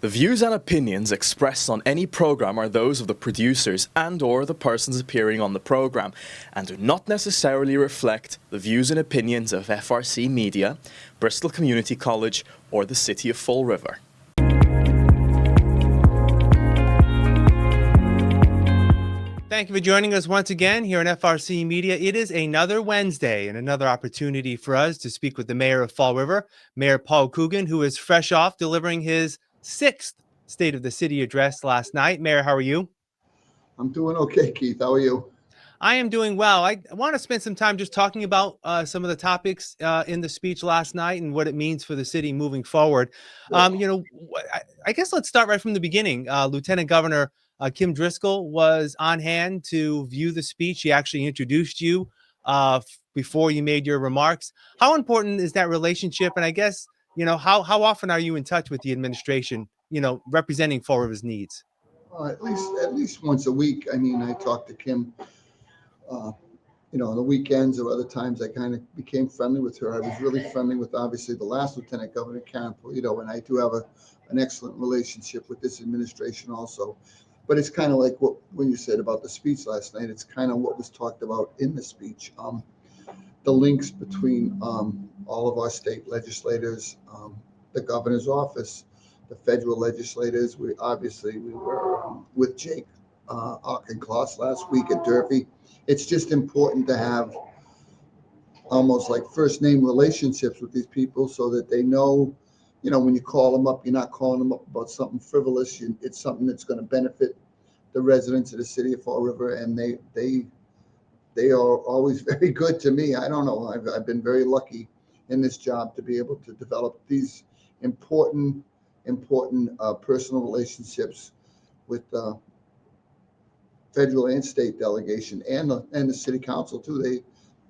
The views and opinions expressed on any program are those of the producers and/or the persons appearing on the program and do not necessarily reflect the views and opinions of FRC Media, Bristol Community College, or the City of Fall River. Thank you for joining us once again here on FRC Media. It is another Wednesday and another opportunity for us to speak with the Mayor of Fall River, Mayor Paul Coogan, who is fresh off delivering his 6th State of the City address last night. Mayor, how are you? I'm doing okay, Keith. How are you? I am doing well. I want to spend some time just talking about some of the topics in the speech last night and what it means for the city moving forward. I guess let's start right from the beginning. Lieutenant Governor Kim Driscoll was on hand to view the speech. She actually introduced you before you made your remarks. How important is that relationship? And I guess, how often are you in touch with the administration, representing Fall River's needs? At least once a week. I mean, I talk to Kim, on the weekends or other times. I kind of became friendly with her. I was really friendly with, obviously, the last Lieutenant Governor, Karen Polito, and I do have an excellent relationship with this administration also. But it's kind of like when you said about the speech last night, it's kind of what was talked about in the speech. The links between all of our state legislators, the governor's office, the federal legislators. We were with Jake Auchincloss last week at Durfee. It's just important to have almost like first name relationships with these people so that they know, when you call them up, you're not calling them up about something frivolous. It's something that's going to benefit the residents of the city of Fall River, and they are always very good to me. I don't know. I've been very lucky in this job to be able to develop these important personal relationships with federal and state delegation and the city council too.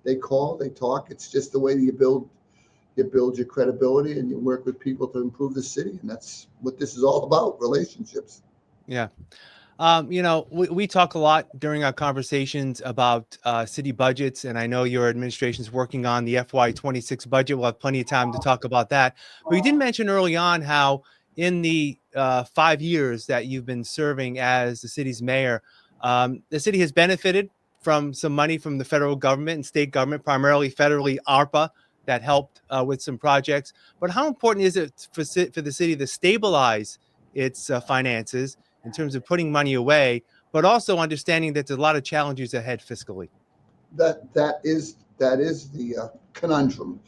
They call, they talk. It's just the way you build your credibility and you work with people to improve the city, and that's what this is all about: relationships. Yeah. We talk a lot during our conversations about city budgets, and I know your administration is working on the FY26 budget. We'll have plenty of time to talk about that. But you did mention early on how in the 5 years that you've been serving as the city's mayor, the city has benefited from some money from the federal government and state government, primarily federally ARPA, that helped with some projects. But how important is it for the city to stabilize its finances in terms of putting money away, but also understanding that there's a lot of challenges ahead fiscally? That is the conundrum.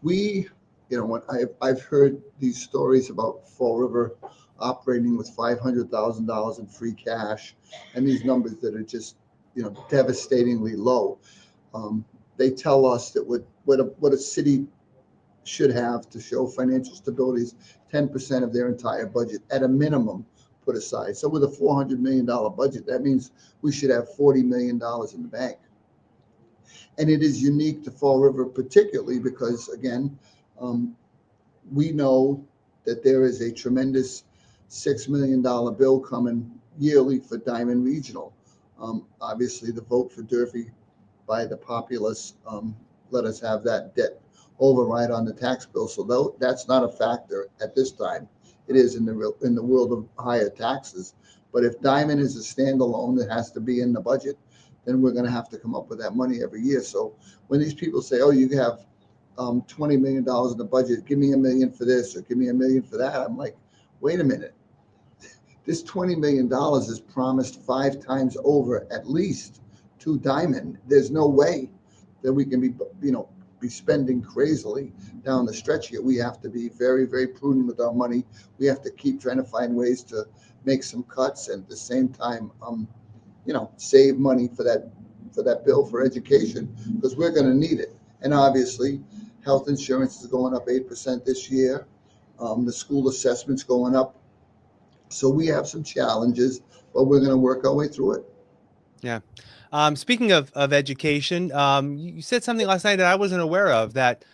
When I've heard these stories about Fall River operating with $500,000 in free cash, and these numbers that are just devastatingly low. They tell us that what a city should have to show financial stability is 10% of their entire budget at a minimum put aside. So with a $400 million budget, that means we should have $40 million in the bank. And it is unique to Fall River, particularly because, again, we know that there is a tremendous $6 million bill coming yearly for Diamond Regional. Obviously, the vote for Durfee by the populace let us have that debt override on the tax bill. So that's not a factor at this time. It is in the world of higher taxes. But if Diamond is a standalone that has to be in the budget, then we're going to have to come up with that money every year. So when these people say, "Oh, you have $20 million in the budget, give me $1 million for this or give me $1 million for that," I'm like, wait a minute. This $20 million is promised 5 times over at least to Diamond. There's no way that we can be spending crazily down the stretch here. We have to be very, very prudent with our money. We have to keep trying to find ways to make some cuts and at the same time, save money for that bill for education, because we're going to need it. And obviously, health insurance is going up 8% this year. The school assessment's going up. So we have some challenges, but we're going to work our way through it. Yeah. Speaking of education, you said something last night that I wasn't aware of, that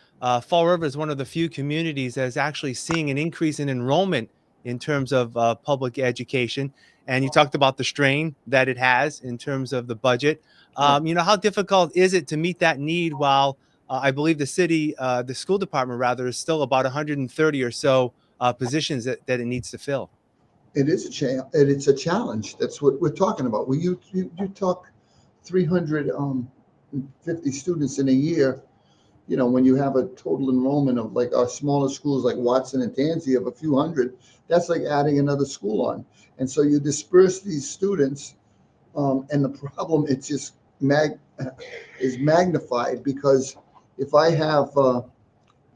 Fall River is one of the few communities that's actually seeing an increase in enrollment in terms of public education. And you talked about the strain that it has in terms of the budget. How difficult is it to meet that need while I believe the school department rather, is still about 130 or so positions that it needs to fill? It is it's a challenge. That's what we're talking about. You talk 350 students in a year. When you have a total enrollment of like our smaller schools like Watson and Tansy of a few hundred, that's like adding another school on. And so you disperse these students, and the problem it's just is magnified because if I have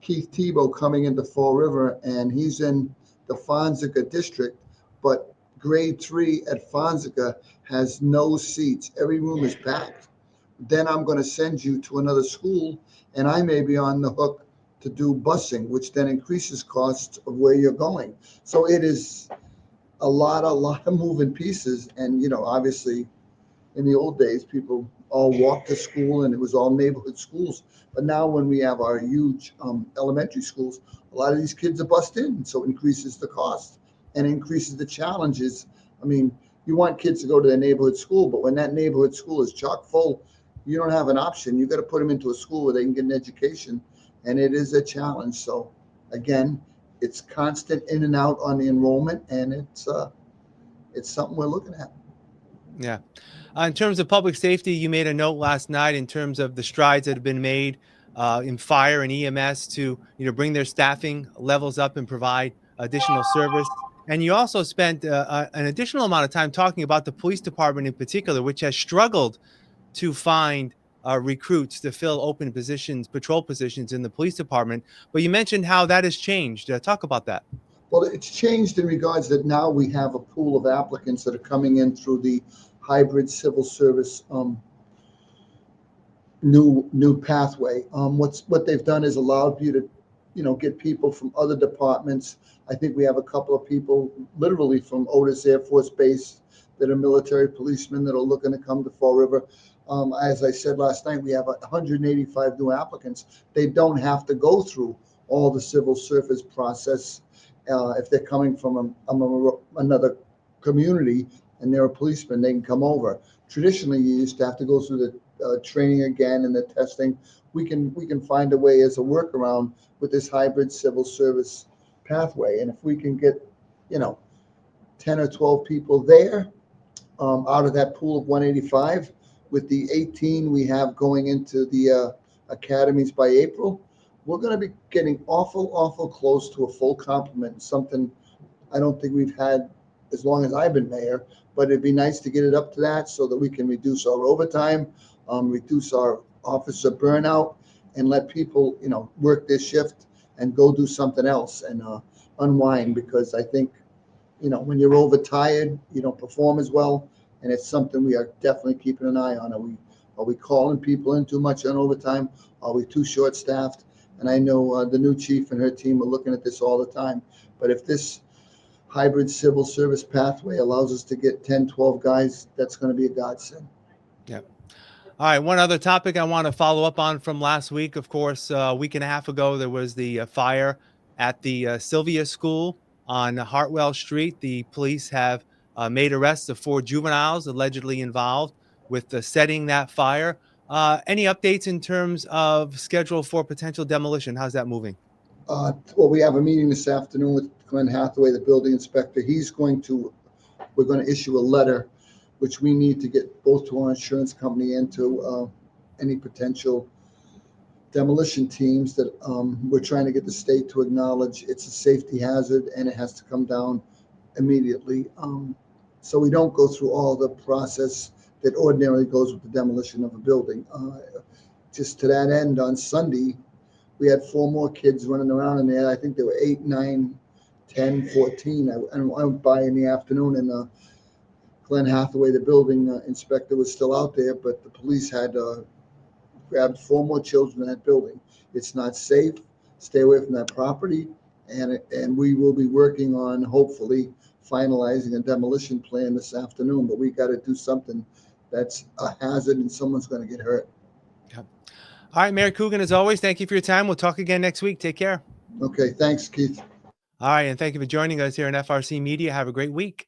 Keith Tebow coming into Fall River and he's in the Fonseca district, but grade 3 at Fonseca has no seats. Every room is packed. Then I'm going to send you to another school and I may be on the hook to do busing, which then increases costs of where you're going. So it is a lot of moving pieces. And, obviously in the old days, people all walked to school and it was all neighborhood schools. But now when we have our huge elementary schools, a lot of these kids are bused in. So it increases the cost and increases the challenges. I mean, you want kids to go to their neighborhood school, but when that neighborhood school is chock full, you don't have an option. You got to put them into a school where they can get an education. And it is a challenge. So again, it's constant in and out on the enrollment, and it's something we're looking at. Yeah. In terms of public safety, you made a note last night in terms of the strides that have been made in fire and EMS to bring their staffing levels up and provide additional service. And you also spent an additional amount of time talking about the police department in particular, which has struggled to find recruits to fill open positions, patrol positions in the police department. But you mentioned how that has changed. Talk about that. Well, it's changed in regards that now we have a pool of applicants that are coming in through the hybrid civil service new pathway. What they've done is allowed you to, get people from other departments. I think we have a couple of people literally from Otis Air Force Base that are military policemen that are looking to come to Fall River. As I said last night, we have 185 new applicants. They don't have to go through all the civil service process. If they're coming from another community and they're a policeman, they can come over. Traditionally, you used to have to go through the training again and the testing. We can find a way as a workaround with this hybrid civil service pathway. And if we can get, 10 or 12 people there out of that pool of 185, with the 18 we have going into the academies by April, we're going to be getting awful close to a full complement, something I don't think we've had as long as I've been mayor, but it'd be nice to get it up to that so that we can reduce our overtime, reduce our officer burnout, and let people, work their shift and go do something else and unwind, because I think, when you're overtired, you don't perform as well. And it's something we are definitely keeping an eye on. Are we calling people in too much on overtime? Are we too short-staffed? And I know the new chief and her team are looking at this all the time. But if this hybrid civil service pathway allows us to get 10, 12 guys, that's going to be a godsend. Yeah. All right. One other topic I want to follow up on from last week. Of course, a week and a half ago, there was the fire at the Sylvia School on Hartwell Street. The police have made arrests of 4 juveniles allegedly involved with setting that fire. Any updates in terms of schedule for potential demolition? How's that moving? Well, we have a meeting this afternoon with Glenn Hathaway, the building inspector. We're going to issue a letter, which we need to get both to our insurance company and to any potential demolition teams that we're trying to get the state to acknowledge it's a safety hazard and it has to come down immediately. So we don't go through all the process that ordinarily goes with the demolition of a building. Just to that end, on Sunday, we had 4 more kids running around in there. I think they were 8, 9, 10, 14. I went by in the afternoon, and Glenn Hathaway, the building inspector, was still out there, but the police had grabbed 4 more children in that building. It's not safe. Stay away from that property. And we will be working on hopefully finalizing a demolition plan this afternoon, but we got to do something that's a hazard and someone's going to get hurt. Yep. All right, Mayor Coogan, as always, thank you for your time. We'll talk again next week. Take care. Okay, thanks, Keith. All right, and thank you for joining us here on FRC Media. Have a great week.